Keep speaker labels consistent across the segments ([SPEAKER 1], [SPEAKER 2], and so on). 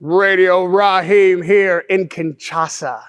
[SPEAKER 1] Radio Raheem here in Kinshasa,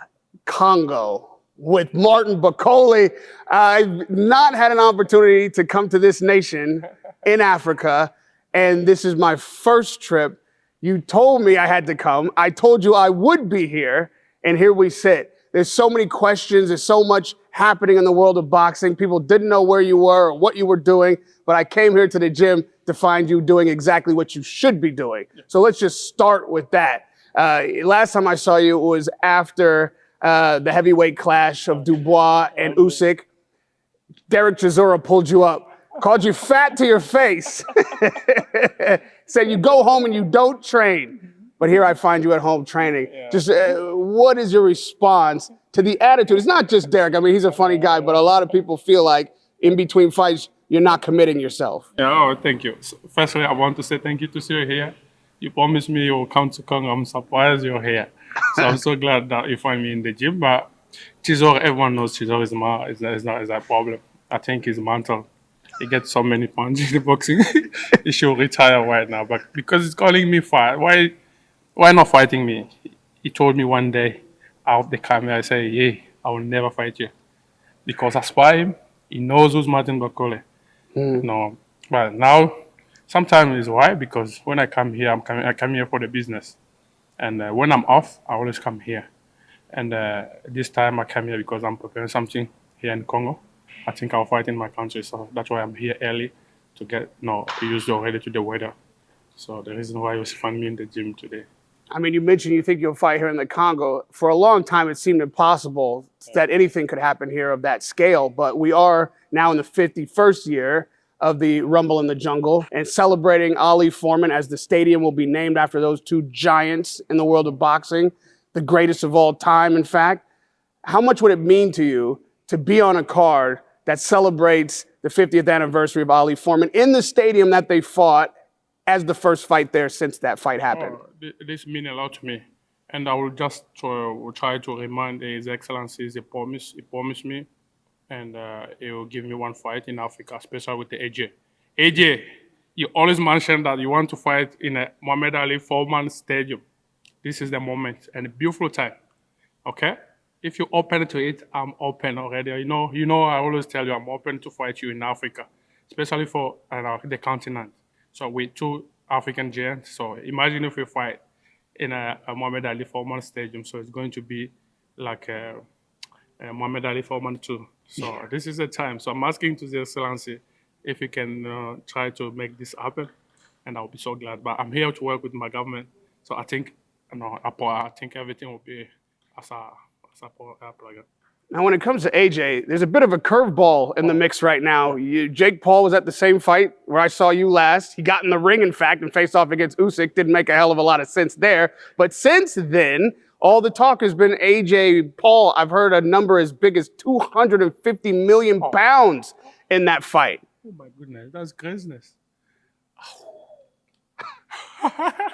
[SPEAKER 1] Congo, with Martin Bakole. I've not had an opportunity to come to this nation in Africa, and this is my first trip. You told me I had to come. I told you I would be here, and here we sit. There's so many questions. There's so much happening in the world of boxing. People didn't know where you were or what you were doing, but I came here to the gym to find you doing exactly what you should be doing. So let's just start with that. Last time I saw you was after the heavyweight clash of Dubois and Usyk. Derek Chisora pulled you up, called you fat to your face, said you go home and you don't train. But here I find you at home training. Just what is your response to the attitude? It's not just Derek. I mean, he's a funny guy, but a lot of people feel like in between fights, you're not committing yourself.
[SPEAKER 2] Yeah, oh, thank you. So firstly, I want to say thank you to see you here. You promised me you'll come to Congo. I'm surprised you're here. So I'm so glad that you find me in the gym. But Chisora, everyone knows Chisora is not a problem. I think he's mental. He gets so many punches in the boxing. He should retire right now. But because he's calling me fight, why not fighting me? He told me one day out of the camera, I say, yeah, I will never fight you. Because I spy him, he knows who's Martin Bakole. No, but now, sometimes it's why, because when I come here, I come here for the business. And when I'm off, I always come here. And this time I come here because I'm preparing something here in Congo. I think I'll fight in my country, so that's why I'm here early to get used already to the weather. So the reason why you find me in the gym today.
[SPEAKER 1] I mean, you mentioned you think you'll fight here in the Congo. For a long time, it seemed impossible that anything could happen here of that scale. But we are now in the 51st year of the Rumble in the Jungle and celebrating Ali Foreman, as the stadium will be named after those two giants in the world of boxing, the greatest of all time, in fact. How much would it mean to you to be on a card that celebrates the 50th anniversary of Ali Foreman in the stadium that they fought as the first fight there since that fight happened?
[SPEAKER 2] This means a lot to me. And I will just try to remind His Excellency he promised me, and he will give me one fight in Africa, especially with the AJ. AJ, you always mention that you want to fight in a Muhammad Ali Foreman Stadium. This is the moment and a beautiful time, okay? If you're open to it, I'm open already. You know, I always tell you I'm open to fight you in Africa, especially for the continent. So with two African giants, so imagine if we fight in a Muhammad Ali Foreman Stadium. So it's going to be like a Muhammad Ali Foreman 2. So this is the time. So I'm asking to His Excellency if you can try to make this happen, and I'll be so glad. But I'm here to work with my government. So I think, I think everything will be as a plan.
[SPEAKER 1] Now, when it comes to AJ, there's a bit of a curveball in the mix right now. Jake Paul was at the same fight where I saw you last. He got in the ring, in fact, and faced off against Usyk. Didn't make a hell of a lot of sense there. But since then, all the talk has been AJ Paul. I've heard a number as big as 250 million pounds in that fight.
[SPEAKER 2] Oh my goodness, that's craziness.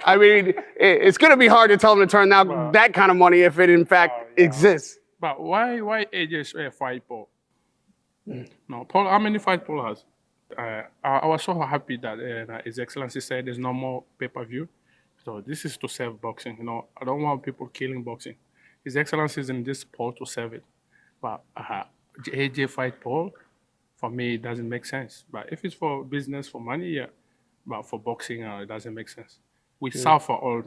[SPEAKER 1] I mean, it's going to be hard to tell him to turn down that kind of money if it, in fact, exists.
[SPEAKER 2] But why AJ fight Paul? No, Paul. How many fights Paul has? I was so happy that His Excellency said there's no more pay-per-view. So this is to save boxing. I don't want people killing boxing. His Excellency is in this sport to save it. But AJ fight Paul, for me, it doesn't make sense. But if it's for business, for money, yeah. But for boxing, it doesn't make sense. We suffer all.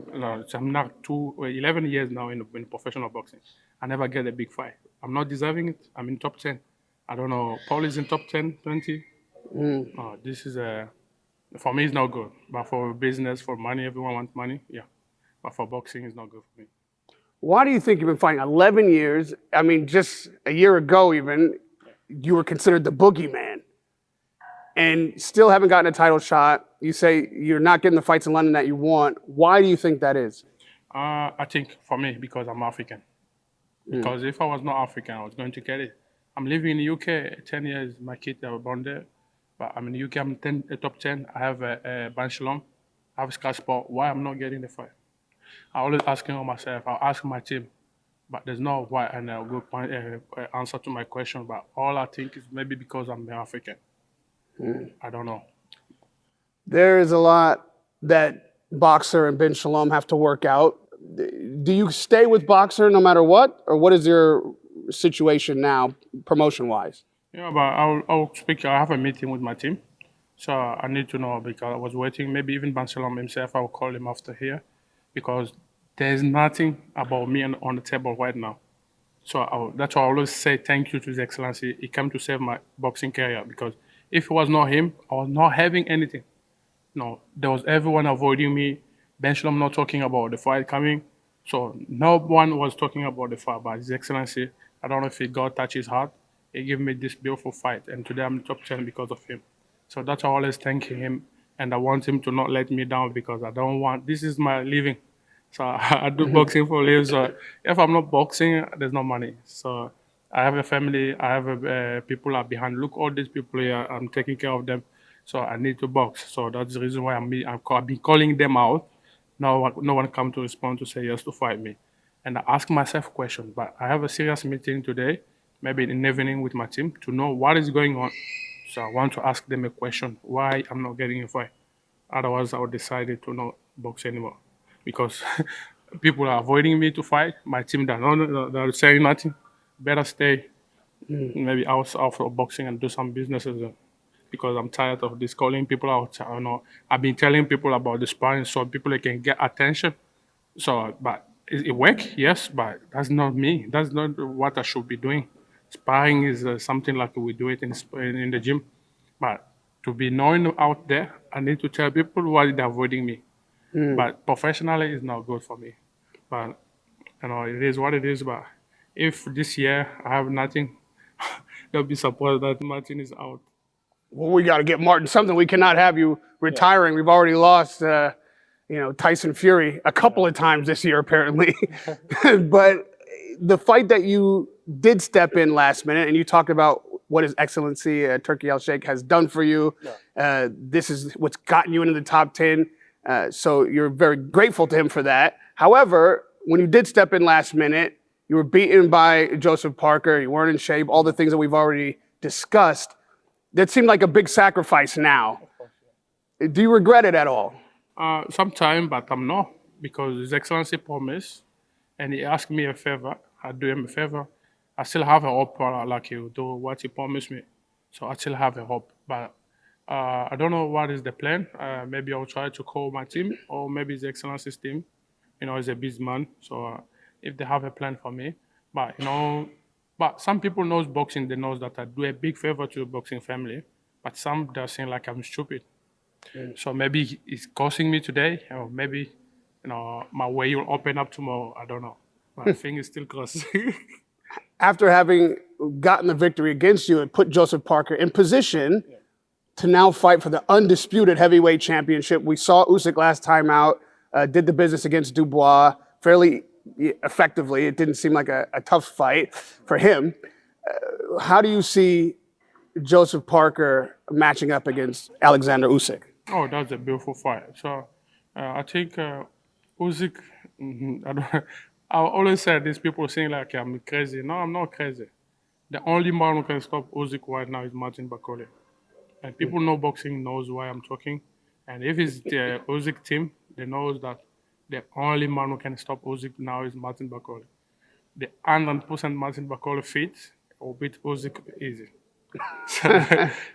[SPEAKER 2] I'm now 11 years now in professional boxing. I never get a big fight. I'm not deserving it. I'm in top 10. I don't know. Paul is in top 10, 20. This is for me, it's not good. But for business, for money, everyone wants money. Yeah. But for boxing, it's not good for me.
[SPEAKER 1] Why do you think you've been fighting 11 years? I mean, just a year ago even, you were considered the boogeyman. And still haven't gotten a title shot. You say you're not getting the fights in London that you want. Why do you think that is?
[SPEAKER 2] I think for me, because I'm African. Because if I was not African, I was going to get it. I'm living in the UK 10 years. My kids are born there. But I'm in the UK, I'm top 10. I have a Banchelon. I have Sky Sport. Why I'm not getting the fight? I always asking myself. I ask my team. But there's no why and a good answer to my question. But all I think is maybe because I'm African. I don't know.
[SPEAKER 1] There is a lot that Boxer and Ben Shalom have to work out. Do you stay with Boxer no matter what? Or what is your situation now, promotion-wise?
[SPEAKER 2] Yeah, but I'll speak. I have a meeting with my team, so I need to know because I was waiting. Maybe even Bansalam himself, I'll call him after here, because there's nothing about me on the table right now. So that's why I always say thank you to His Excellency. He came to save my boxing career, because if it was not him, I was not having anything. No, there was everyone avoiding me. Ben Shalom not talking about the fight coming. So no one was talking about the fight. But His Excellency, I don't know if God touched his heart. He gave me this beautiful fight. And today I'm top 10 because of him. So that's why I always thanking him. And I want him to not let me down, because I don't want, this is my living. So I do boxing for a living. So if I'm not boxing, there's no money. So I have a family. I have people are behind. Look, all these people here. I'm taking care of them. So I need to box. So that's the reason why I've been calling them out. No one come to respond to say yes to fight me. And I ask myself questions. But I have a serious meeting today, maybe in the evening with my team, to know what is going on. So I want to ask them a question: why I'm not getting a fight? Otherwise, I would decide to not box anymore, because people are avoiding me to fight. My team, they're saying nothing. Better stay maybe out of boxing and do some businesses. Because I'm tired of this calling people out. I know I've been telling people about the sparring so people can get attention. So, but it work, yes, but that's not me. That's not what I should be doing. Sparring is something like we do it in the gym. But to be known out there, I need to tell people why they're avoiding me. But professionally, it's not good for me. But it is what it is. But if this year I have nothing, they'll be surprised that Martin is out.
[SPEAKER 1] Well, we got to get Martin something. We cannot have you retiring. We've already lost, Tyson Fury a couple of times this year, apparently. But the fight that you did step in last minute, and you talked about what His Excellency Turki Al-Sheikh has done for you. This is what's gotten you into the top 10. So you're very grateful to him for that. However, when you did step in last minute, you were beaten by Joseph Parker. You weren't in shape. All the things that we've already discussed. That seemed like a big sacrifice now. Do you regret it at all?
[SPEAKER 2] Sometime, but I'm not, because His Excellency promised, and he asked me a favor. I do him a favor. I still have a hope, like he will do what he promised me. So I still have a hope, but I don't know what is the plan. Maybe I'll try to call my team, or maybe His Excellency's team. He's a busy man, so if they have a plan for me, but some people knows boxing. They knows that I do a big favor to the boxing family, but some they're saying like I'm stupid. So maybe it's causing me today, or maybe my way will open up tomorrow. I don't know. But I think it's still close.
[SPEAKER 1] After having gotten the victory against you, it put Joseph Parker in position to now fight for the undisputed heavyweight championship. We saw Usyk last time out, did the business against Dubois fairly effectively. It didn't seem like a tough fight for him. How do you see Joseph Parker matching up against Oleksandr Usyk?
[SPEAKER 2] Oh, that's a beautiful fight. So I think Usyk, I always say these people saying like I'm crazy. No, I'm not crazy. The only man who can stop Usyk right now is Martin Bakole. And people know boxing, knows why I'm talking. And if it's the Usyk team, they knows that the only man who can stop Usyk now is Martin Bakole. The 100% Martin Bakole fit or beat Usyk easy.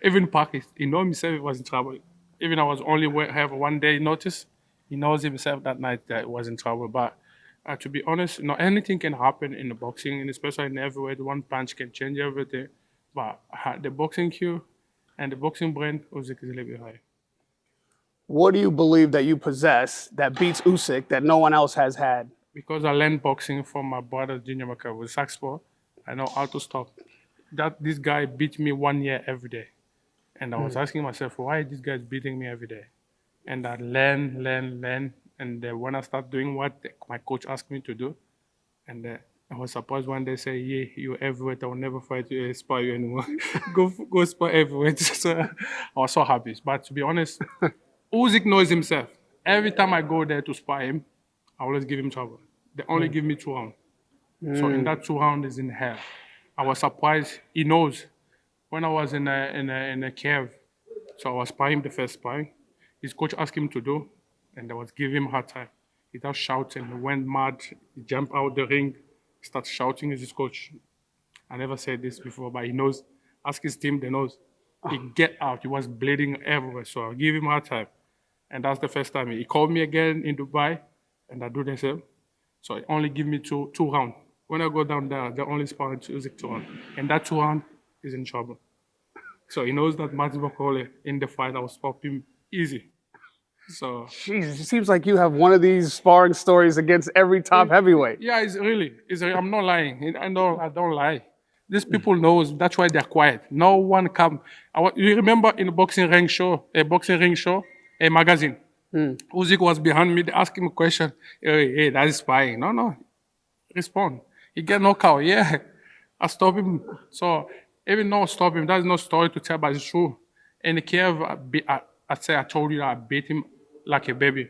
[SPEAKER 2] Even Parker, he know himself he was in trouble. Even I was only have 1 day notice, he knows himself that night that he was in trouble. But to be honest, anything can happen in the boxing, and especially in heavyweight. One punch can change everything. But the boxing cue and the boxing brain, Usyk is a little bit high.
[SPEAKER 1] What do you believe that you possess that beats Usyk that no one else has had?
[SPEAKER 2] Because I learned boxing from my brother Junior Maka with Saxpo, I know how to stop. This guy beat me 1 year every day. And I was asking myself, why this guy is beating me every day? And I learn. And when I start doing what my coach asked me to do, and I was surprised when they say, yeah, you're heavyweight, I will never fight you, spar you anymore. go spar heavyweight. So I was so happy. But to be honest, Usyk knows himself. Every time I go there to spar him, I always give him trouble. They only give me 2 rounds. So in that 2 rounds is in hell. I was surprised. He knows. When I was in a cave, so I was sparring the first sparring. His coach asked him to do. and I was giving him a hard time. He started shouting, he went mad, he jumped out the ring, started shouting at his coach. I never said this before, but he knows. Ask his team, they knows. He get out, he was bleeding everywhere, so I give him a hard time. And that's the first time. He called me again in Dubai, and I do the same. So he only give me two rounds. When I go down there, they only sparring Usyk 2 rounds. And that 2 rounds is in trouble. So he knows that Max Bakole in the fight, I will stop him easy. So
[SPEAKER 1] Jesus, it seems like you have one of these sparring stories against every top heavyweight.
[SPEAKER 2] yeah, I'm not lying. I don't lie. These people knows, that's why they're quiet. No one come. You remember in a boxing ring show, a magazine, Usyk was behind me asking me a question. Hey, that is spying. No, respond. He get knocked out. Yeah, I stop him. So even though I stop him, that's no story to tell, but it's true. And Kiev, I told you that I beat him like a baby.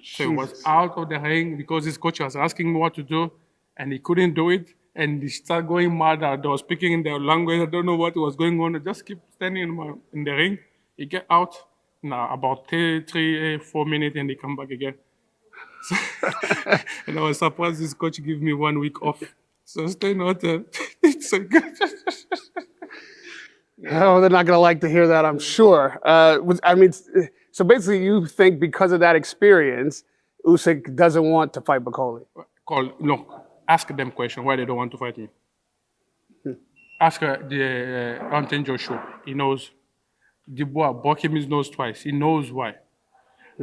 [SPEAKER 2] So he was out of the ring because his coach was asking me what to do, and he couldn't do it. And he started going mad. They were speaking in their language. I don't know what was going on. I just keep standing in the ring. He get out. Now about 4 minutes, and he come back again. So, and I was surprised this coach give me 1 week off. So stay in hotel. It's so good.
[SPEAKER 1] Oh, they're not going to like to hear that, I'm sure. So basically you think because of that experience, Usyk doesn't want to fight Bakole.
[SPEAKER 2] Ask them question why they don't want to fight me. Ask Anthony Joshua. He knows. Dubois broke him his nose twice. He knows why.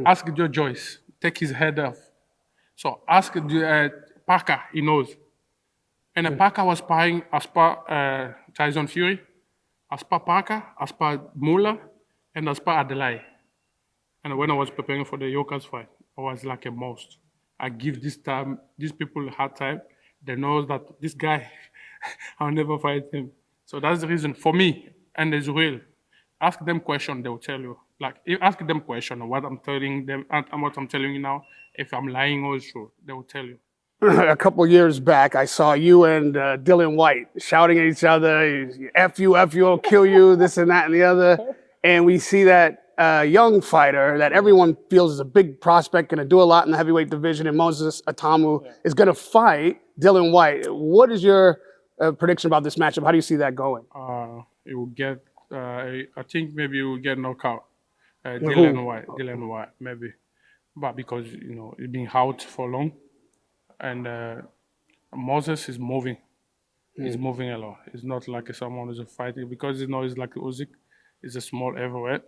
[SPEAKER 2] Ask Joe Joyce. Take his head off. So ask Parker. He knows. And Parker was sparring as per Tyson Fury, as per Parker, as per Muller, and as per Adelaide. And when I was preparing for the Yokas fight, I was like a mouse. I give these people a hard time. They know that this guy, I'll never fight him. So that's the reason for me, and it's real. Ask them question, they will tell you. Like, ask them question, what I'm telling them, and what I'm telling you now. If I'm lying also, they will tell you.
[SPEAKER 1] A couple years back, I saw you and Dylan White shouting at each other, F you, I'll kill you, this and that and the other. And we see that young fighter that everyone feels is a big prospect, going to do a lot in the heavyweight division, and Moses Atamu is going to fight Dylan White. What is your prediction about this matchup? How do you see that going?
[SPEAKER 2] It will get, I think maybe it will get knocked out. Dylan White, maybe. But because, it's been out for long. And Moses is moving. He's moving a lot. It's not like someone who's fighting because he's like Usyk. He's a small heavyweight.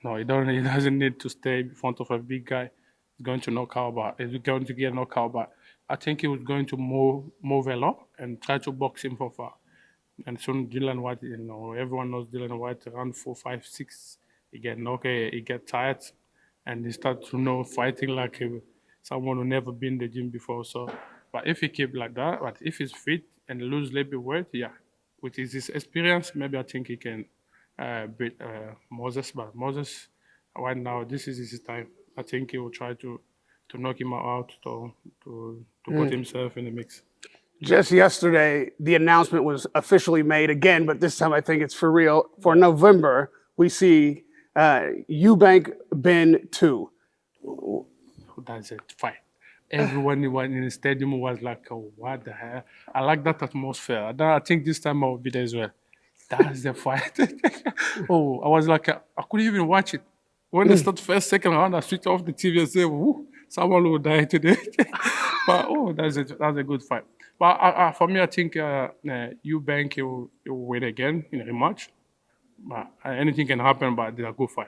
[SPEAKER 2] No, he doesn't need to stay in front of a big guy. He's going to knock out, but he's going to get knocked out. But I think he was going to move a lot and try to box him for far. And soon Dylan White, everyone knows Dylan White around 4, 5, 6. He get knocked, he get tired, and he start to fighting like someone who never been in the gym before. So, but if he keep like that, but if he's fit and lose a little bit weight, with his experience, maybe I think he can beat Moses. But Moses, right now, this is his time. I think he will try to knock him out to put himself in the mix.
[SPEAKER 1] Just yesterday, the announcement was officially made again, but this time I think it's for real. For November, we see Eubank Ben 2.
[SPEAKER 2] That's it, fight. Everyone in the stadium was like, oh, what the hell? I like that atmosphere. I think this time I will be there as well. That's the fight. Oh, I was like, I couldn't even watch it. When they start first, second round, I switch off the TV and say, woo, someone will die today. But, that's a good fight. But for me, I think Eubank will win again in a rematch. But anything can happen, but it's a good fight.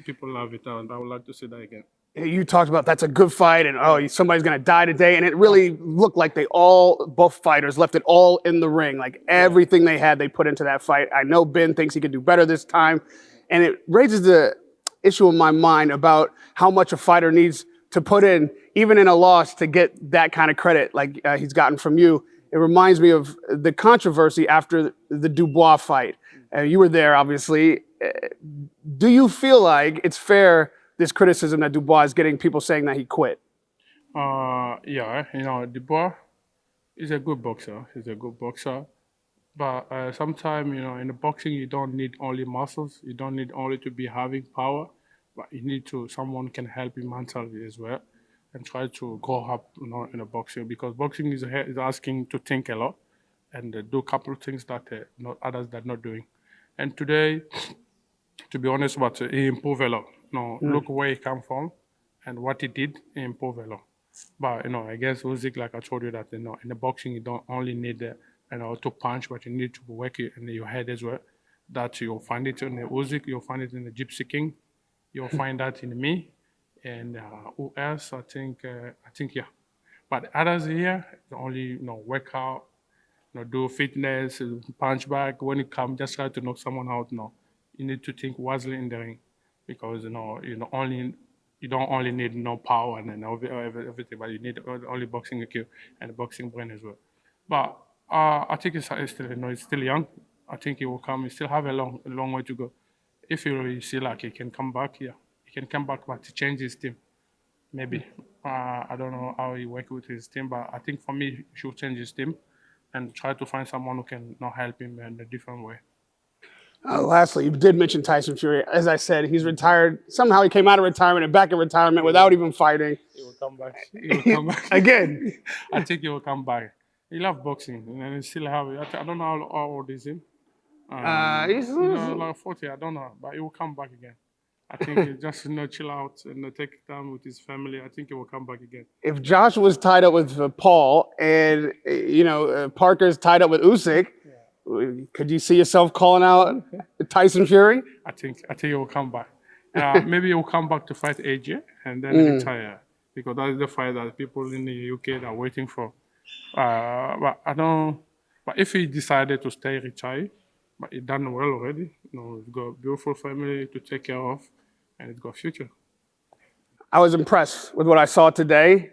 [SPEAKER 2] People love it, and I would like to see that again.
[SPEAKER 1] You talked about that's a good fight, and somebody's going to die today, and it really looked like both fighters left it all in the ring. Like everything they had, they put into that fight. I know Ben thinks he could do better this time, and it raises the issue in my mind about how much a fighter needs to put in, even in a loss, to get that kind of credit like he's gotten from you. It reminds me of the controversy after the Dubois fight. You were there, obviously. Do you feel like it's fair, this criticism that Dubois is getting, people saying that he quit?
[SPEAKER 2] Dubois is a good boxer. But sometimes, in the boxing, you don't need only muscles. You don't need only to be having power. but you need to, someone can help you mentally as well and try to grow up, in a boxing, because boxing is asking to think a lot and do a couple of things that not others that not doing. And today, to be honest, but he improved a lot. Look where he come from and what he did, he improved a lot. But I guess Usyk, like I told you, that in the boxing you don't only need to punch, but you need to work it in your head as well. That you'll find it in the Usyk, you'll find it in the Gypsy King, you'll find that in me, and who else? I think yeah. But others here, only work out, do fitness, punch back. When you come, just try to knock someone out. No, you need to think wisely in the ring, because you don't only need power and everything, but you need only boxing IQ and a boxing brain as well. But I think it's still it's still young. I think he will come. He still have a long way to go. If you really see like he can come back, yeah, he can come back, but to change his team, maybe. I don't know how he work with his team, but I think for me, he should change his team and try to find someone who can help him in a different way.
[SPEAKER 1] Lastly, you did mention Tyson Fury. As I said, he's retired. Somehow he came out of retirement and back in retirement without even fighting.
[SPEAKER 2] He will come back. He will come back.
[SPEAKER 1] Again.
[SPEAKER 2] I think he will come back. He loves boxing, and he still have it. I don't know how old is he.
[SPEAKER 1] He's
[SPEAKER 2] like 40, I don't know, but he will come back again. I think he just chill out and take time with his family. I think he will come back again.
[SPEAKER 1] If Josh was tied up with Paul and Parker's tied up with Usyk, could you see yourself calling out Tyson Fury?
[SPEAKER 2] I think he will come back. Maybe he will come back to fight AJ and then retire, because that is the fight that people in the UK are waiting for. But I don't. But if he decided to stay retired, but he done well already. He's got a beautiful family to take care of, and it's got a future.
[SPEAKER 1] I was impressed with what I saw today.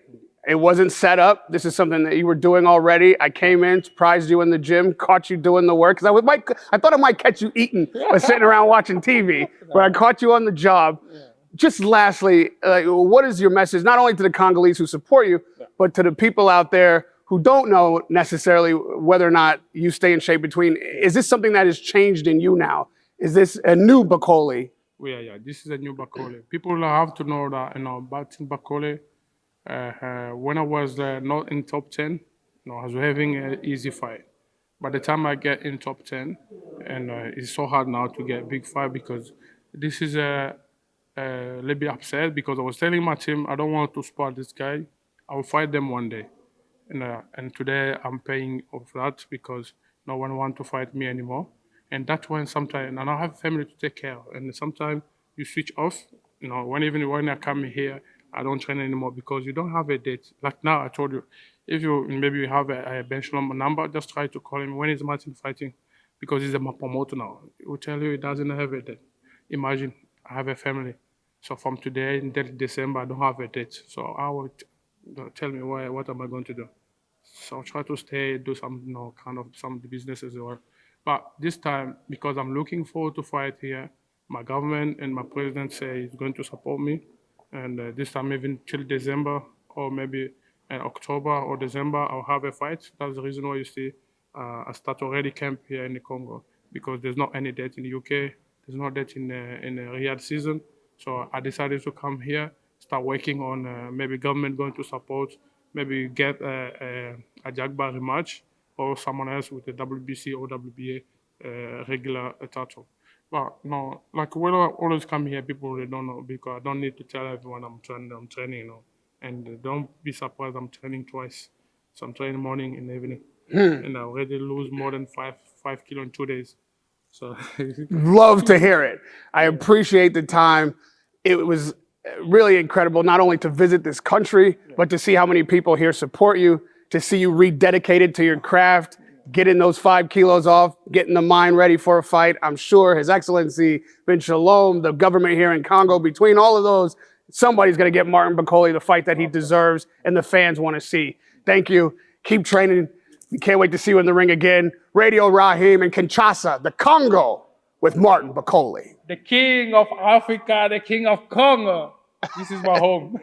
[SPEAKER 1] It wasn't set up. This is something that you were doing already. I came in, surprised you in the gym, caught you doing the work. Because I thought I might catch you eating or sitting around watching TV, but I caught you on the job. Just lastly, what is your message, not only to the Congolese who support you, but to the people out there who don't know necessarily whether or not you stay in shape between? Is this something that has changed in you now? Is this a new Bakole?
[SPEAKER 2] Yeah, this is a new Bakole. People have to know that, back in Bakole, when I was not in top 10, I was having an easy fight. By the time I get in top 10, and it's so hard now to get a big fight, because this is a little bit upset, because I was telling my team, I don't want to spar this guy. I will fight them one day. And today I'm paying off that, because no one wants to fight me anymore. And that's when sometimes, and I have family to take care of, and sometimes you switch off. When I come here, I don't train anymore, because you don't have a date. Like now, I told you, if you maybe you have a bench number, just try to call him. When is Martin fighting? Because he's a promoter now. He will tell you he doesn't have a date. Imagine, I have a family. So from today until December, I don't have a date. So I will tell me what am I going to do? So I'll try to stay, do some, some business as well. But this time, because I'm looking forward to fight here, my government and my president say he's going to support me. And this time, even till December, or maybe in October or December, I'll have a fight. That's the reason why you see I start already camp here in the Congo, because there's not any date in the UK. There's no date in the Riyadh season. So I decided to come here, start working on maybe government going to support, maybe get a Jagba rematch, or someone else with a WBC or WBA regular title. But like when I always come here, people really don't know, because I don't need to tell everyone I'm training, And don't be surprised, I'm training twice. So I'm training morning and evening. And I already lose more than 5 kilos in 2 days. So
[SPEAKER 1] love to hear it. I appreciate the time. It was really incredible, not only to visit this country, but to see how many people here support you, to see you rededicated to your craft, getting those 5 kilos off, getting the mind ready for a fight. I'm sure His Excellency Bin Shalom, the government here in Congo, between all of those, somebody's going to get Martin Bakole the fight that he deserves and the fans want to see. Thank you. Keep training. We can't wait to see you in the ring again. Radio Raheem in Kinshasa, the Congo, with Martin Bakole.
[SPEAKER 2] The king of Africa, the king of Congo. This is my home.